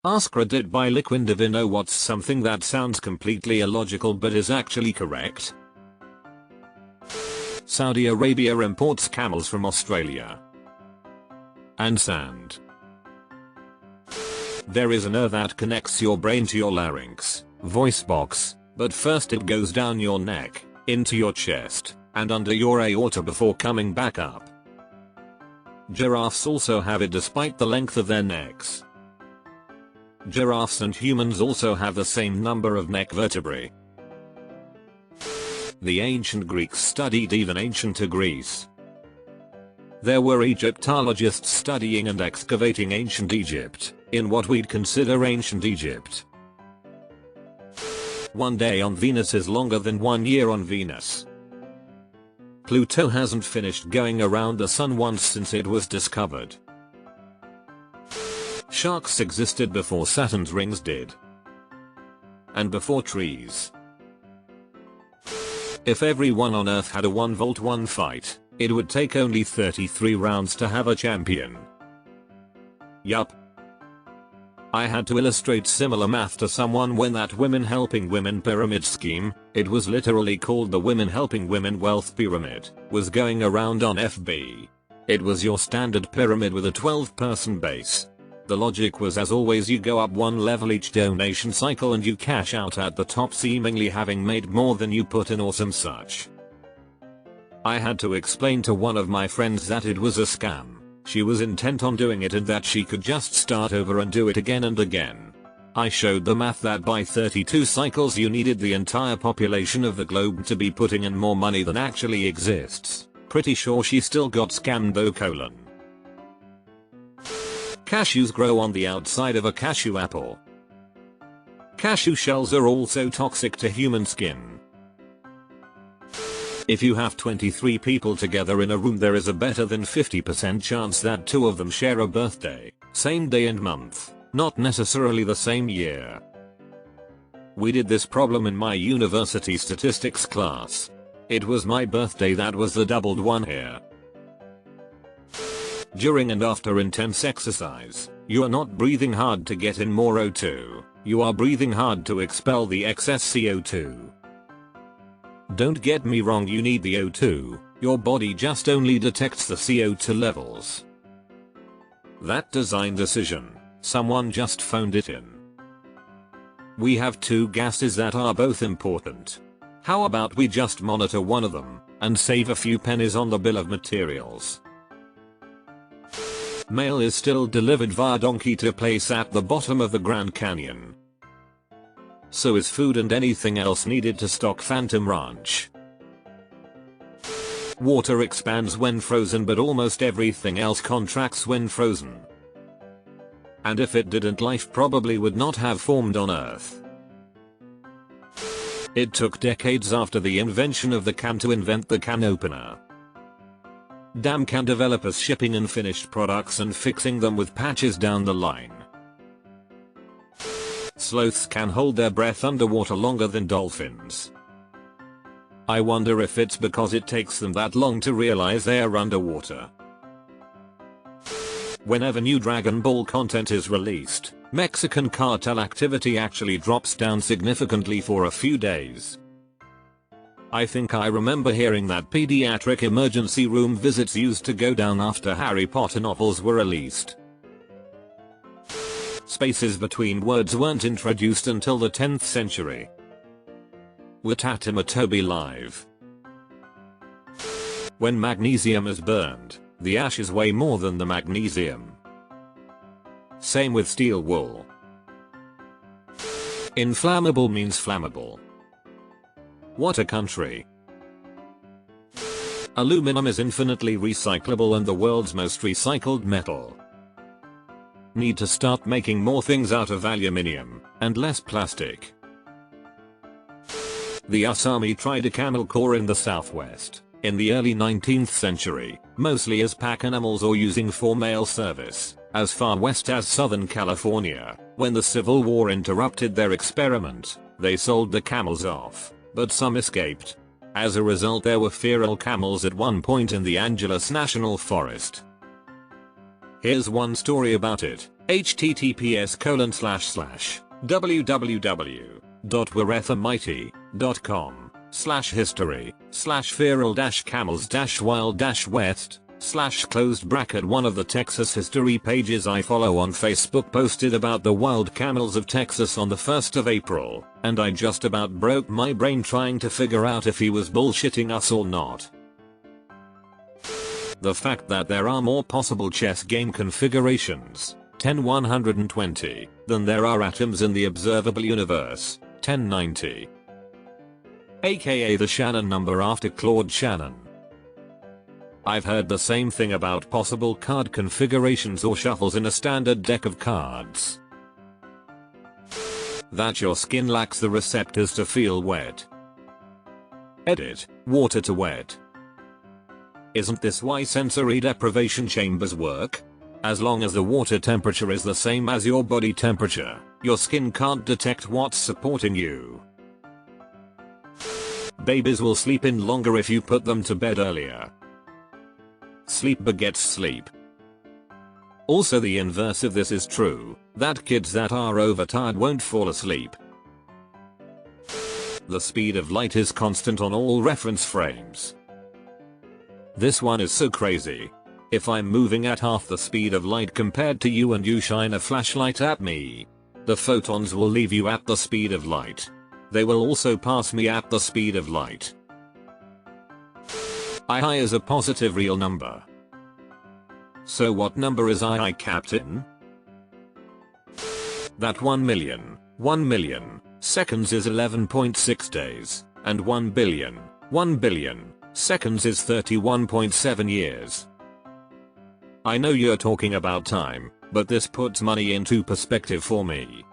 AskReddit by Liquindivino. What's something that sounds completely illogical but is actually correct? Saudi Arabia imports camels from Australia. And sand. There is a nerve that connects your brain to your larynx, voice box, but first it goes down your neck, into your chest, and under your aorta before coming back up. Giraffes also have it despite the length of their necks. Giraffes and humans also have the same number of neck vertebrae. The ancient Greeks studied even ancient Greece. There were Egyptologists studying and excavating ancient Egypt, in what we'd consider ancient Egypt. One day on Venus is longer than 1 year on Venus. Pluto hasn't finished going around the sun once since it was discovered. Sharks existed before Saturn's rings did. And before trees. If everyone on Earth had a 1v1 fight, it would take only 33 rounds to have a champion. Yup. I had to illustrate similar math to someone when that women helping women pyramid scheme, it was literally called the Women Helping Women Wealth Pyramid, was going around on FB. It was your standard pyramid with a 12-person base. The logic was, as always, you go up one level each donation cycle and you cash out at the top, seemingly having made more than you put in or some such. I had to explain to one of my friends that it was a scam. She was intent on doing it and that she could just start over and do it again and again. I showed the math that by 32 cycles you needed the entire population of the globe to be putting in more money than actually exists. Pretty sure she still got scammed though. Cashews grow on the outside of a cashew apple. Cashew shells are also toxic to human skin. If you have 23 people together in a room, there is a better than 50% chance that 2 of them share a birthday, same day and month, not necessarily the same year. We did this problem in my university statistics class. It was my birthday that was the doubled one here. During and after intense exercise, you are not breathing hard to get in more O2, you are breathing hard to expel the excess CO2. Don't get me wrong, you need the O2, your body just only detects the CO2 levels. That design decision, someone just phoned it in. We have 2 gases that are both important. How about we just monitor one of them, and save a few pennies on the bill of materials? Mail is still delivered via donkey to a place at the bottom of the Grand Canyon. So is food and anything else needed to stock Phantom Ranch. Water expands when frozen, but almost everything else contracts when frozen. And if it didn't, life probably would not have formed on Earth. It took decades after the invention of the can to invent the can opener. Damn can developers shipping unfinished products and fixing them with patches down the line. Sloths can hold their breath underwater longer than dolphins. I wonder if it's because it takes them that long to realize they are underwater. Whenever new Dragon Ball content is released, Mexican cartel activity actually drops down significantly for a few days. I think I remember hearing that pediatric emergency room visits used to go down after Harry Potter novels were released. Spaces between words weren't introduced until the 10th century. Watatima Toby live. When magnesium is burned, the ashes weigh more than the magnesium. Same with steel wool. Inflammable means flammable. What a country. Aluminum is infinitely recyclable and the world's most recycled metal. Need to start making more things out of aluminium, and less plastic. The Asami tried a camel corps in the southwest, in the early 19th century, mostly as pack animals or using for mail service, as far west as Southern California. When the Civil War interrupted their experiment, they sold the camels off, but some escaped. As a result, there were feral camels at one point in the Angeles National Forest. Here's one story about it. https://www.werethammighty.com/history/feral-camels-wild-west/ One of the Texas history pages I follow on Facebook posted about the wild camels of Texas on the 1st of April, and I just about broke my brain trying to figure out if he was bullshitting us or not. The fact that there are more possible chess game configurations, 10,120, than there are atoms in the observable universe, 1090. AKA the Shannon number after Claude Shannon. I've heard the same thing about possible card configurations or shuffles in a standard deck of cards. That your skin lacks the receptors to feel wet. Edit, water to wet. Isn't this why sensory deprivation chambers work? As long as the water temperature is the same as your body temperature, your skin can't detect what's supporting you. Babies will sleep in longer if you put them to bed earlier. Sleep begets sleep. Also, the inverse of this is true, that kids that are overtired won't fall asleep. The speed of light is constant on all reference frames. This one is so crazy. If I'm moving at half the speed of light compared to you and you shine a flashlight at me, the photons will leave you at the speed of light. They will also pass me at the speed of light. I is a positive real number. So what number is I, Captain? That 1 million seconds is 11.6 days, and 1 billion seconds is 31.7 years. I know you're talking about time, but this puts money into perspective for me.